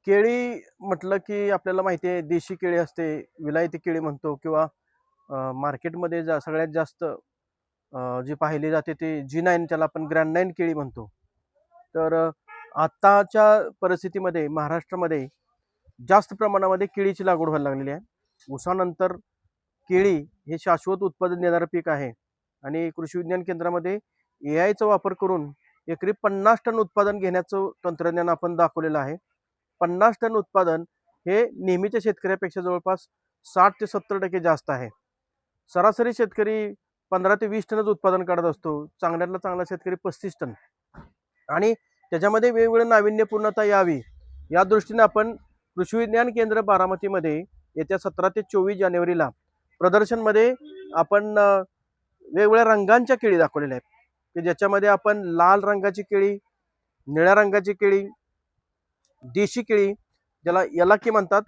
केळी म्हटलं की आपल्याला माहिती आहे देशी केळी असते, विलायती केळी म्हणतो किंवा मार्केटमध्ये सगळ्यात जास्त जी पाहिली जाते ते G9 त्याला आपण ग्रँड 9 केळी म्हणतो. तर आत्ताच्या परिस्थितीमध्ये महाराष्ट्रामध्ये जास्त प्रमाणामध्ये केळीची लागवड व्हायला लागलेली आहे. ऊसानंतर केळी हे शाश्वत उत्पादन देणारं पीक आहे आणि कृषी विज्ञान केंद्रामध्ये एआयचा वापर करून एकरी 50 टन उत्पादन घेण्याचं तंत्रज्ञान आपण दाखवलेलं आहे. 50 टन उत्पादन हे नेहमीच्या शेतकऱ्यापेक्षा जवळपास 60 ते 70% जास्त आहे. सरासरी शेतकरी 15 ते 20 टनच उत्पादन काढत असतो. चांगल्यातला चांगला शेतकरी 35 टन. आणि त्याच्यामध्ये वेगवेगळं नाविन्यपूर्णता यावी या दृष्टीने आपण कृषी विज्ञान केंद्र बारामतीमध्ये येत्या 17 ते 24 जानेवारीला प्रदर्शनमध्ये आपण वेगवेगळ्या रंगांच्या केळी दाखवलेल्या आहेत की ज्याच्यामध्ये आपण लाल रंगाची केळी, निळ्या रंगाची केळी, देशी केळी ज्याला यलाकी म्हणतात,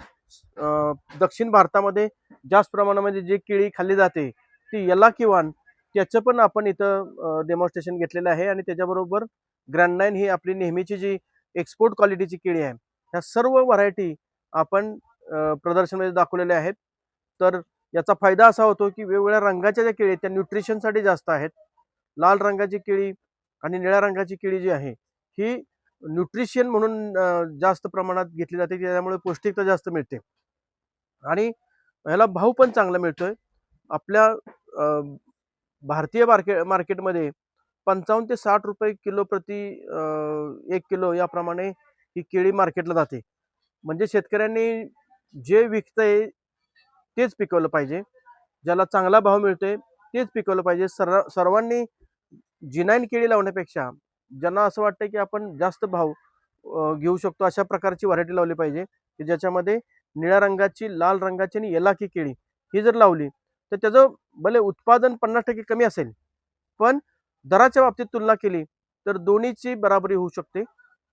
दक्षिण भारतामध्ये जास्त प्रमाणामध्ये जी केळी खाल्ली जाते ती यलाकीवान, त्याचं पण आपण इथं डेमॉन्स्ट्रेशन घेतलेलं आहे. आणि त्याच्याबरोबर ग्रँड 9 ही आपली नेहमीची जी एक्सपोर्ट क्वालिटीची केळी आहे ह्या सर्व व्हरायटी आपण प्रदर्शनामध्ये दाखवलेल्या आहेत. तर याचा फायदा असा होतो की वेगवेगळ्या रंगाच्या ज्या केळी त्या न्यूट्रिशनसाठी जास्त आहेत. लाल रंगाची केळी आणि निळ्या रंगाची केळी जी आहे ही न्यूट्रिशन म्हणून जास्त प्रमाणात घेतली जाते, त्यामुळे पौष्टिकता जास्त मिळते आणि ह्याला भाव पण चांगला मिळतोय. आपल्या भारतीय मार्केटमध्ये 55 ते 60 रुपये किलो प्रति 1 किलो याप्रमाणे ही केळी मार्केटला जाते. म्हणजे शेतकऱ्यांनी जे विकतंय तेच पिकवलं पाहिजे, ज्याला चांगला भाव मिळतोय तेच पिकवलं पाहिजे. सर्वांनी G9 केळी लावण्यापेक्षा ज्यांना असं वाटतं की आपण जास्त भाव घेऊ शकतो अशा प्रकारची व्हरायटी लावली पाहिजे की ज्याच्यामध्ये निळ्या रंगाची, लाल रंगाची आणि येलाकी केळी ही जर लावली तर त्याचं भले उत्पादन 50% कमी असेल, पण दराच्या बाबतीत तुलना केली तर दोन्हीची बराबरी होऊ शकते.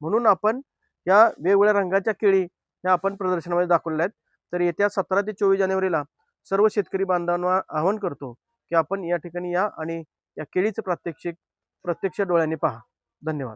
म्हणून आपण या वेगवेगळ्या रंगाच्या केळी ह्या आपण प्रदर्शनामध्ये दाखवलेल्या आहेत. तर येत्या 17 ते 24 जानेवारीला सर्व शेतकरी बांधवांना आवाहन करतो की आपण या ठिकाणी या आणि या केळीचं प्रत्यक्ष डोळ्यांनी पहा. धन्यवाद.